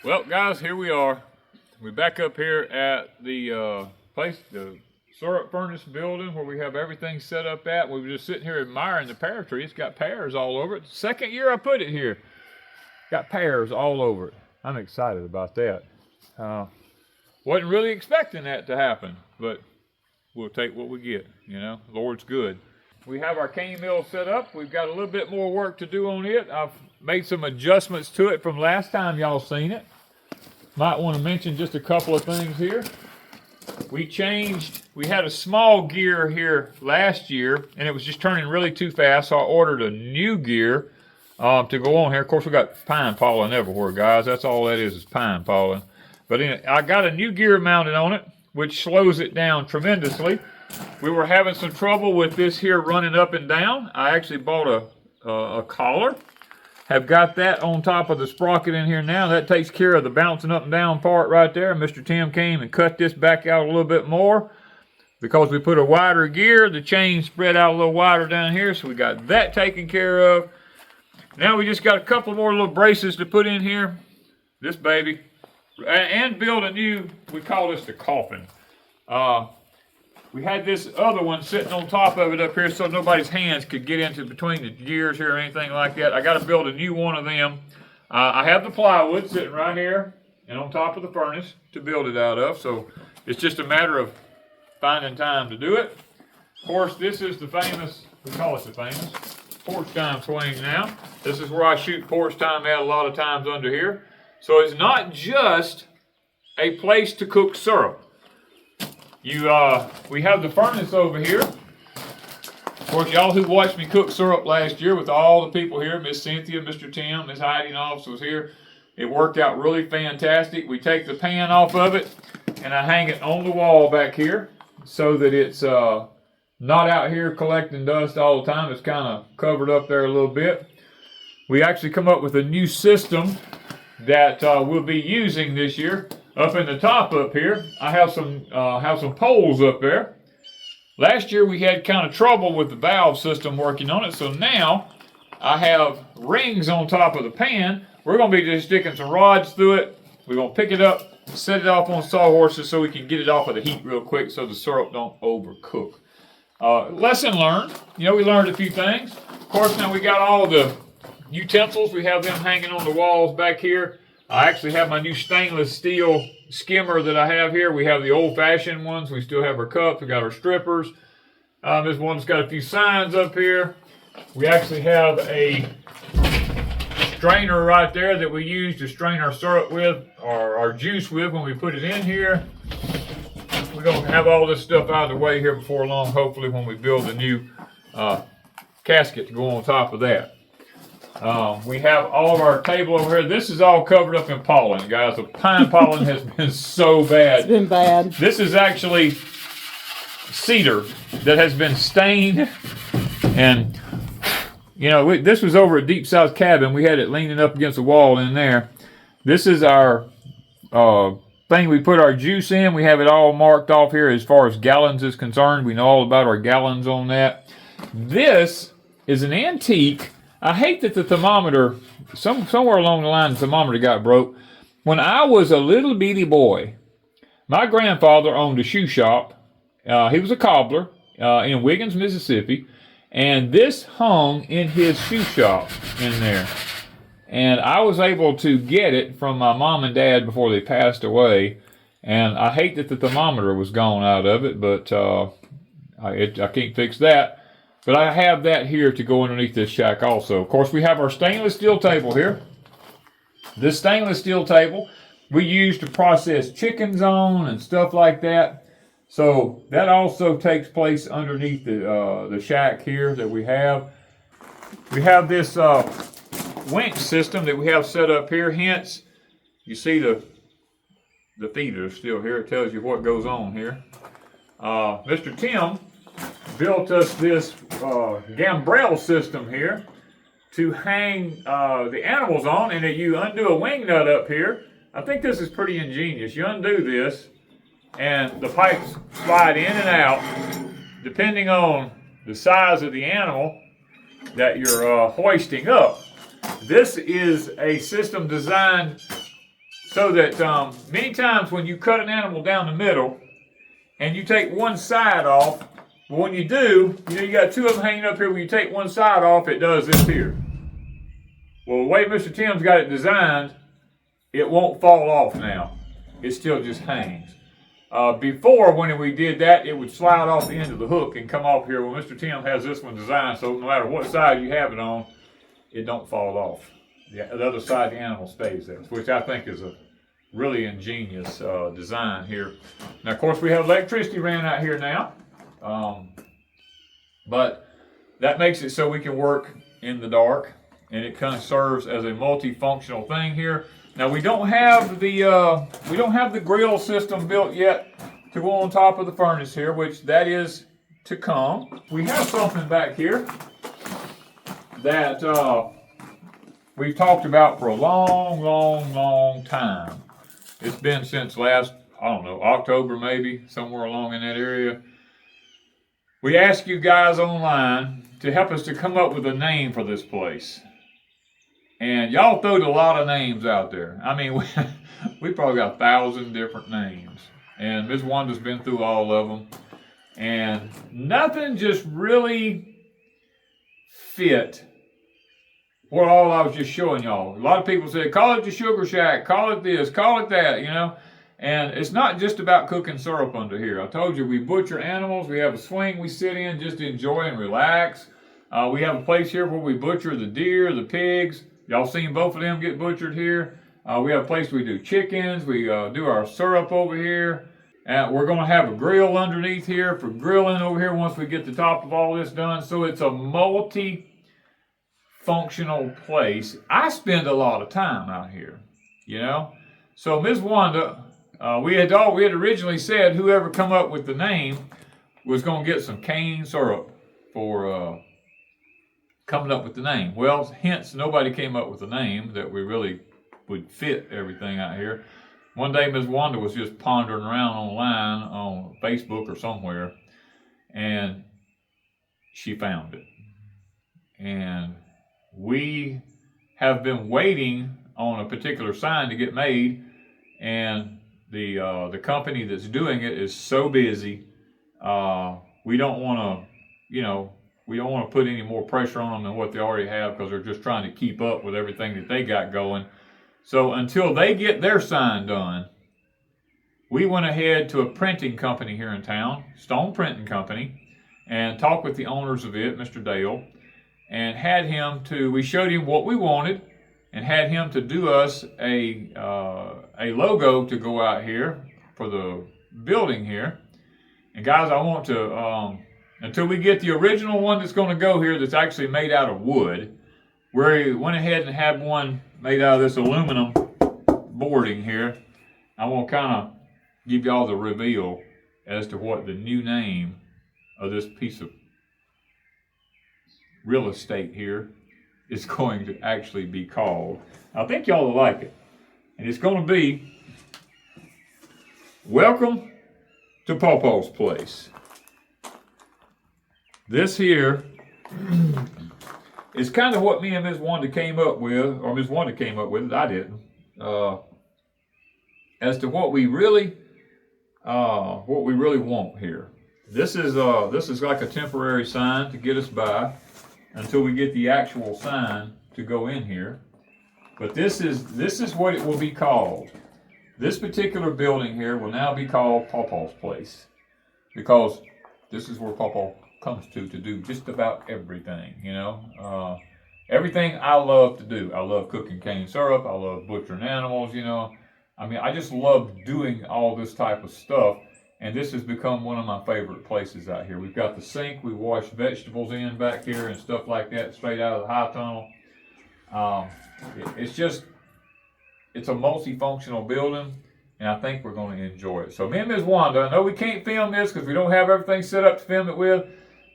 Well, guys, here we are. We're back up here at the place, the syrup furnace building where we have everything set up at. We were just sitting here admiring the pear tree. It's got pears all over it. Second year I put it here. Got pears all over it. I'm excited about that. Wasn't really expecting that to happen, but we'll take what we get, you know. Lord's good. We have our cane mill set up. We've got a little bit more work to do on it. I've made some adjustments to it from last time y'all seen it. Might want to mention just a couple of things here. We had a small gear here last year, and it was just turning really too fast, so I ordered a new gear to go on here. Of course, we got pine pollen everywhere, guys. That's all that is pine pollen. But I got a new gear mounted on it, which slows it down tremendously. We were having some trouble with this here running up and down. I actually bought a collar. Have got that on top of the sprocket in here now. That takes care of the bouncing up and down part right there. Mr. Tim came and cut this back out a little bit more. Because we put a wider gear, the chain spread out a little wider down here, so we got that taken care of. Now we just got a couple more little braces to put in here. This baby. And build a new, we call this the coffin. We had this other one sitting on top of it up here so nobody's hands could get into between the gears here or anything like that. I got to build a new one of them. I have the plywood sitting right here and on top of the furnace to build it out of. So it's just a matter of finding time to do it. Of course, this is the famous, we call it the famous, porch time swing now. This is where I shoot porch time at a lot of times under here. So it's not just a place to cook syrup. We have the furnace over here. Of course, y'all who watched me cook syrup last year with all the people here, Miss Cynthia, Mr. Tim, Miss Heidi, and all was here. It worked out really fantastic. We take the pan off of it, and I hang it on the wall back here so that it's not out here collecting dust all the time. It's kind of covered up there a little bit. We actually come up with a new system that we'll be using this year. Up in the top up here, I have some poles up there. Last year we had kind of trouble with the valve system working on it, so now I have rings on top of the pan. We're going to be just sticking some rods through it. We're going to pick it up, set it off on sawhorses so we can get it off of the heat real quick so the syrup don't overcook. Lesson learned. You know, we learned a few things. Of course, now we got all the utensils. We have them hanging on the walls back here. I actually have my new stainless steel skimmer that I have here. We have the old-fashioned ones. We still have our cups. We got our strippers. This one's got a few signs up here. We actually have a strainer right there that we use to strain our syrup with, or our juice with when we put it in here. We're going to have all this stuff out of the way here before long, hopefully, when we build a new casket to go on top of that. We have all of our table over here. This is all covered up in pollen, guys. The pine pollen has been so bad. It's been bad. This is actually cedar that has been stained. And, you know, this was over at Deep South Cabin. We had it leaning up against the wall in there. This is our thing we put our juice in. We have it all marked off here as far as gallons is concerned. We know all about our gallons on that. This is an antique. I hate that the thermometer, somewhere along the line, the thermometer got broke. When I was a little bitty boy, my grandfather owned a shoe shop. He was a cobbler in Wiggins, Mississippi, and this hung in his shoe shop in there. And I was able to get it from my mom and dad before they passed away. And I hate that the thermometer was gone out of it, but I can't fix that. But I have that here to go underneath this shack also. Of course, we have our stainless steel table here. This stainless steel table we use to process chickens on and stuff like that. So that also takes place underneath the shack here that we have. We have this winch system that we have set up here. Hence, you see the feeder still here. It tells you what goes on here. Mr. Tim built us this gambrel system here to hang the animals on, and that you undo a wing nut up here. I think this is pretty ingenious. You undo this, and the pipes slide in and out depending on the size of the animal that you're hoisting up. This is a system designed so that many times when you cut an animal down the middle and you take one side off, but when you do, you got two of them hanging up here. When you take one side off, it does this here. Well, the way Mr. Tim's got it designed, it won't fall off now. It still just hangs. Before, when we did that, it would slide off the end of the hook and come off here. Well, Mr. Tim has this one designed so no matter what side you have it on, it don't fall off. The other side of the animal stays there, which I think is a really ingenious design here. Now, of course, we have electricity ran out here now, but that makes it so we can work in the dark, and it kind of serves as a multifunctional thing here. Now we don't have the grill system built yet to go on top of the furnace here, which that is to come. We have something back here that we've talked about for a long time. It's been since last, I don't know, October maybe, somewhere along in that area. We asked you guys online to help us to come up with a name for this place. And y'all throwed a lot of names out there. I mean, we probably got 1,000 different names. And Ms. Wanda's been through all of them. And nothing just really fit what all I was just showing y'all. A lot of people said, call it the Sugar Shack, call it this, call it that, you know. And it's not just about cooking syrup under here. I told you, we butcher animals. We have a swing we sit in just to enjoy and relax. We have a place here where we butcher the deer, the pigs. Y'all seen both of them get butchered here. We have a place we do chickens. We do our syrup over here. And we're going to have a grill underneath here for grilling over here once we get the top of all this done. So it's a multi-functional place. I spend a lot of time out here, you know. So Ms. Wanda, we had originally said whoever come up with the name was going to get some cane syrup for coming up with the name. Well, hence nobody came up with a name that we really would fit everything out here. One day Ms. Wanda was just pondering around online on Facebook or somewhere, and she found it. And we have been waiting on a particular sign to get made, and the company that's doing it is so busy. We don't want to, we don't want to put any more pressure on them than what they already have, because they're just trying to keep up with everything that they got going. So until they get their sign done, we went ahead to a printing company here in town, Stone Printing Company, and talked with the owners of it, Mr. Dale, and had him we showed him what we wanted, and had him to do us a logo to go out here for the building here. And guys, I want to, until we get the original one that's going to go here that's actually made out of wood, we went ahead and had one made out of this aluminum boarding here. I want to kind of give y'all the reveal as to what the new name of this piece of real estate here is going to actually be called. I think y'all will like it. And it's going to be Welcome to Pawpaw's Place. This here is kind of what me and Ms. Wanda came up with, or Ms. Wanda came up with it, I didn't, as to what we really want here. This is like a temporary sign to get us by until we get the actual sign to go in here. But this is what it will be called. This particular building here will now be called Pawpaw's Place, because this is where Pawpaw comes to do just about everything, everything I love to do. I love cooking cane syrup. I love butchering animals, I mean, I just love doing all this type of stuff, and this has become one of my favorite places out here. We've got the sink. We wash vegetables in back here and stuff like that, straight out of the high tunnel. It's a multifunctional building, and I think we're going to enjoy it. So me and Ms. Wanda, I know we can't film this because we don't have everything set up to film it with,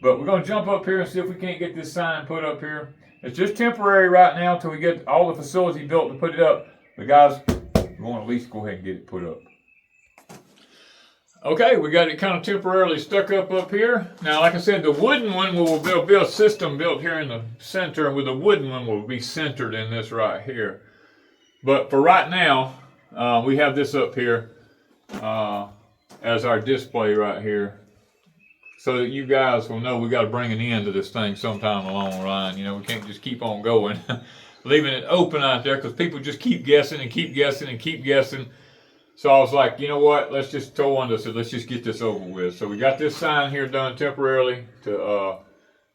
but we're going to jump up here and see if we can't get this sign put up here. It's just temporary right now until we get all the facility built to put it up. But guys, we want to at least go ahead and get it put up. Okay, we got it kind of temporarily stuck up here. Now, like I said, the wooden one will be a system built here in the center, with the wooden one will be centered in this right here. But for right now, we have this up here as our display right here, so that you guys will know we got to bring an end to this thing sometime along the line. You know, we can't just keep on going, leaving it open out there, because people just keep guessing and keep guessing and keep guessing. So I was like, you know what? Let's just tell Wanda, so let's just get this over with. So we got this sign here done temporarily to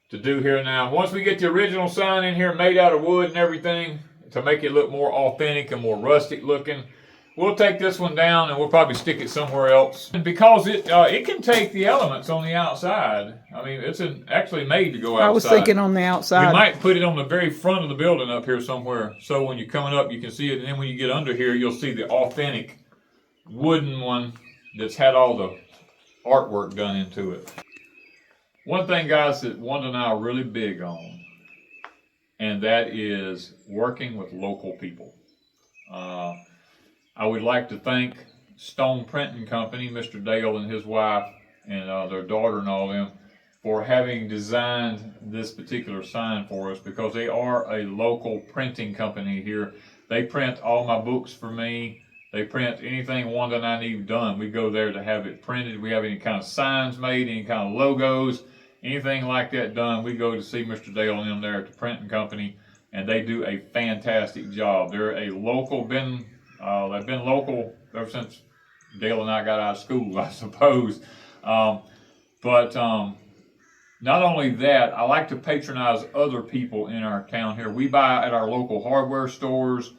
do here now. Once we get the original sign in here, made out of wood and everything, to make it look more authentic and more rustic looking, we'll take this one down and we'll probably stick it somewhere else. And because it can take the elements on the outside. I mean, it's actually made to go outside. I was thinking on the outside. We might put it on the very front of the building up here somewhere, so when you're coming up you can see it, and then when you get under here you'll see the authentic wooden one that's had all the artwork done into it. One thing, guys, that Wanda and I are really big on, and that is working with local people. I would like to thank Stone Printing Company, Mr. Dale and his wife, and their daughter and all them, for having designed this particular sign for us, because they are a local printing company here. They print all my books for me. They print anything Wanda and I need done. We go there to have it printed. We have any kind of signs made, any kind of logos, anything like that done. We go to see Mr. Dale and them there at the printing company, and they do a fantastic job. They're a local, they've been local ever since Dale and I got out of school, I suppose. But not only that, I like to patronize other people in our town here. We buy at our local hardware stores.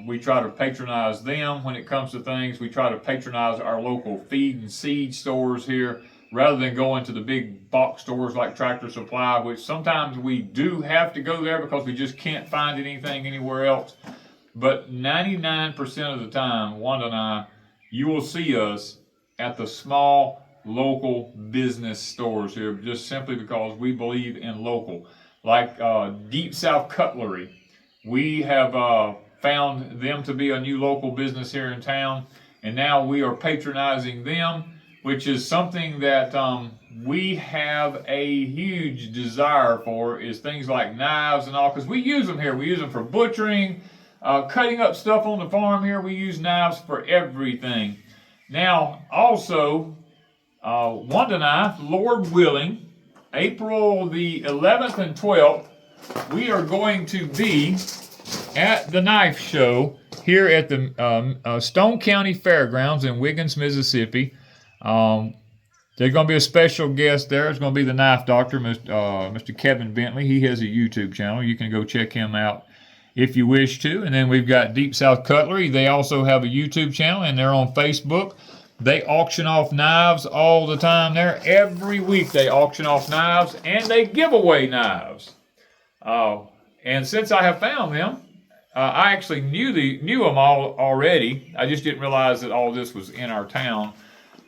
We try to patronize them when it comes to things. We try to patronize our local feed and seed stores here, rather than going to the big box stores like Tractor Supply, which sometimes we do have to go there because we just can't find anything anywhere else. But 99% of the time, Wanda and I, you will see us at the small local business stores here, just simply because we believe in local. Like Deep South Cutlery. We have found them to be a new local business here in town, and now we are patronizing them, which is something that we have a huge desire for, is things like knives and all, because we use them here. We use them for butchering, cutting up stuff on the farm here. We use knives for everything. Now, also, Wanda and I, Lord willing, April the 11th and 12th, we are going to be at the knife show here at the Stone County Fairgrounds in Wiggins, Mississippi. There's going to be a special guest there. It's going to be the knife doctor, Mr. Kevin Bentley. He has a YouTube channel. You can go check him out if you wish to. And then we've got Deep South Cutlery. They also have a YouTube channel, and they're on Facebook. They auction off knives all the time there. Every week they auction off knives, and they give away knives. And since I have found them, I actually knew them all already. I just didn't realize that all this was in our town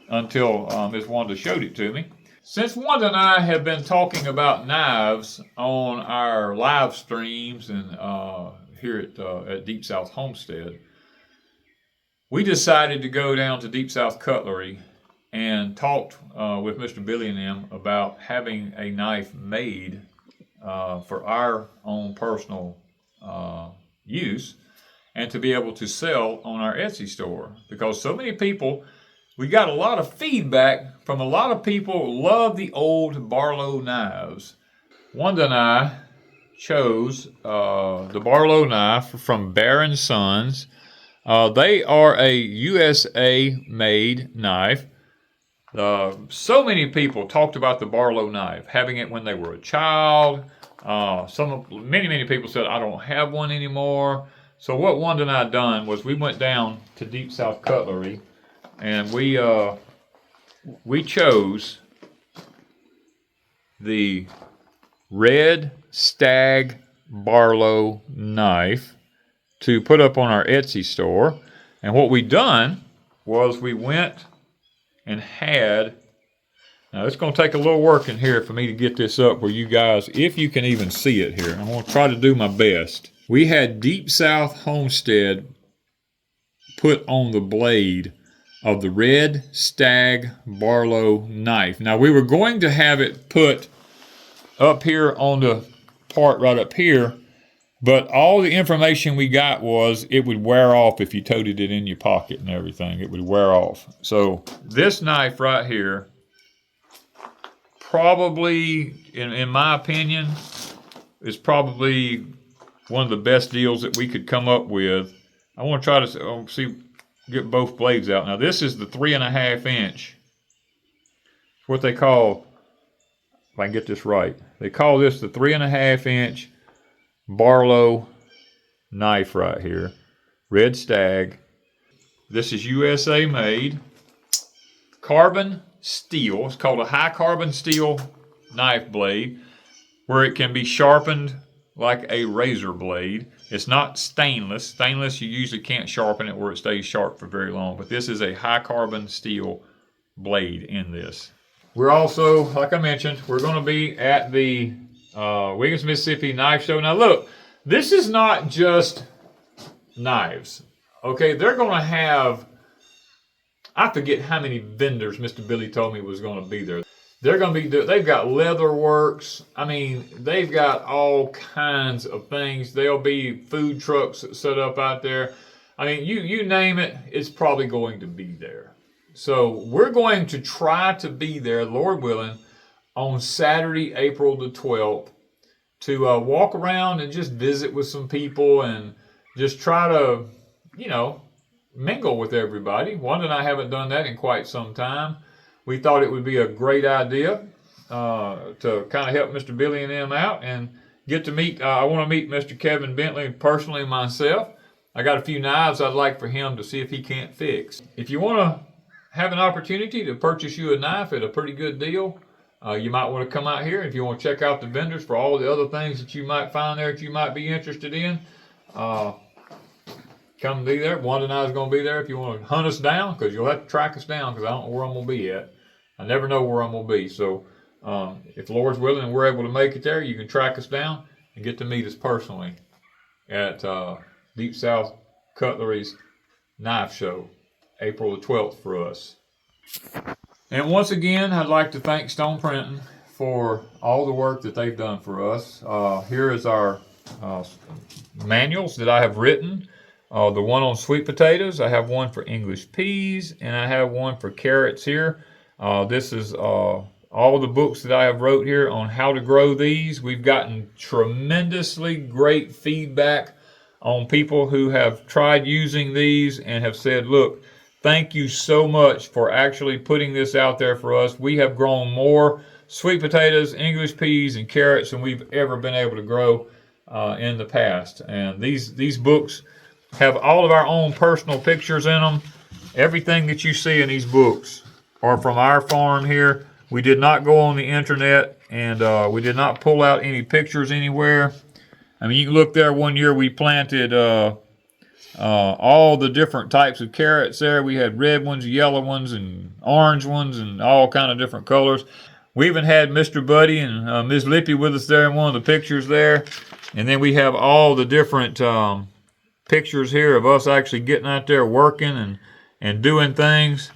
until Miss Wanda showed it to me. Since Wanda and I have been talking about knives on our live streams and here at Deep South Homestead, we decided to go down to Deep South Cutlery and talked with Mr. Billy and them about having a knife made for our own personal use, and to be able to sell on our Etsy store, because so many people, we got a lot of feedback from a lot of people who love the old Barlow knives. Wanda and I chose the Barlow knife from Bear & Sons. They are a USA made knife. So many people talked about the Barlow knife, having it when they were a child. Many people said, I don't have one anymore. So what Wanda and I done was we went down to Deep South Cutlery, and we chose the Red Stag Barlow knife to put up on our Etsy store. And what we done was we went and had, now it's going to take a little work in here for me to get this up where you guys, if you can even see it here, I'm going to try to do my best. We had Deep South Homestead put on the blade of the Red Stag Barlow knife. Now we were going to have it put up here on the part right up here But all the information we got was it would wear off if you toted it in your pocket and everything. It would wear off. So this knife right here, probably, in my opinion, is probably one of the best deals that we could come up with. I want to try to get both blades out. Now this is the 3.5 inch. It's what they call, if I can get this right, they call this the 3.5 inch Barlow knife right here. Red Stag. This is USA made. Carbon steel. It's called a high carbon steel knife blade, where it can be sharpened like a razor blade. It's not stainless. Stainless, you usually can't sharpen it where it stays sharp for very long, but this is a high carbon steel blade in this. We're also, like I mentioned, we're going to be at the Wiggins, Mississippi Knife Show. Now look, this is not just knives. Okay, they're going to have, I forget how many vendors Mr. Billy told me was going to be there. They're going to be, they've got leather works. I mean, they've got all kinds of things. There'll be food trucks set up out there. I mean, you name it, it's probably going to be there. So we're going to try to be there, Lord willing, on Saturday, April the 12th, to walk around and just visit with some people and just try to, you know, mingle with everybody. Wanda and I haven't done that in quite some time. We thought it would be a great idea to kind of help Mr. Billy and them out and get to meet, I want to meet Mr. Kevin Bentley personally myself. I got a few knives I'd like for him to see if he can't fix. If you want to have an opportunity to purchase you a knife at a pretty good deal, you might want to come out here. If you want to check out the vendors for all the other things that you might find there that you might be interested in, come be there. Wanda and I is going to be there if you want to hunt us down, because you'll have to track us down, because I don't know where I'm going to be at. I never know where I'm going to be. So if the Lord's willing and we're able to make it there, you can track us down and get to meet us personally at Deep South Cutlery's Knife Show, April the 12th for us. And once again, I'd like to thank Stone Printing for all the work that they've done for us. Here is our manuals that I have written. The one on sweet potatoes, I have one for English peas, and I have one for carrots here. This is all the books that I have wrote here on how to grow these. We've gotten tremendously great feedback on people who have tried using these and have said, look, thank you so much for actually putting this out there for us. We have grown more sweet potatoes, English peas, and carrots than we've ever been able to grow in the past. And these books have all of our own personal pictures in them. Everything that you see in these books are from our farm here. We did not go on the internet, and we did not pull out any pictures anywhere. I mean, you can look there. One year we planted all the different types of carrots there. We had red ones, yellow ones, and orange ones, and all kind of different colors. We even had Mr. Buddy and Ms. Lippy with us there in one of the pictures there. And then we have all the different pictures here of us actually getting out there working and doing things.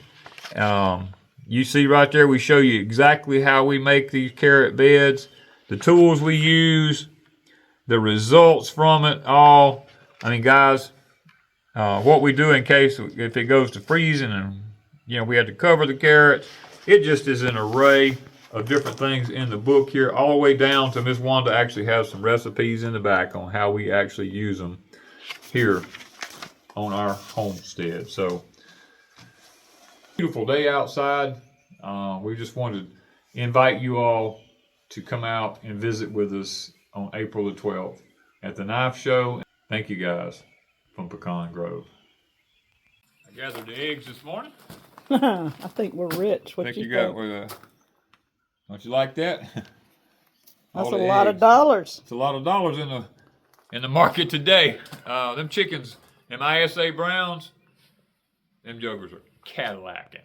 You see right there, we show you exactly how we make these carrot beds, the tools we use, the results from it all. I mean, guys, what we do in case if it goes to freezing and, you know, we had to cover the carrots. It just is an array of different things in the book here, all the way down to Miss Wanda actually has some recipes in the back on how we actually use them here on our homestead. So, beautiful day outside. We just wanted to invite you all to come out and visit with us on April the 12th at the Knife Show. Thank you guys from Pecan Grove. I gathered the eggs this morning. I think we're rich. What think you you got think? with don't you like that? That's a lot of dollars. It's a lot of dollars in the market today. Them chickens, them ISA Browns, them jokers are Cadillacing.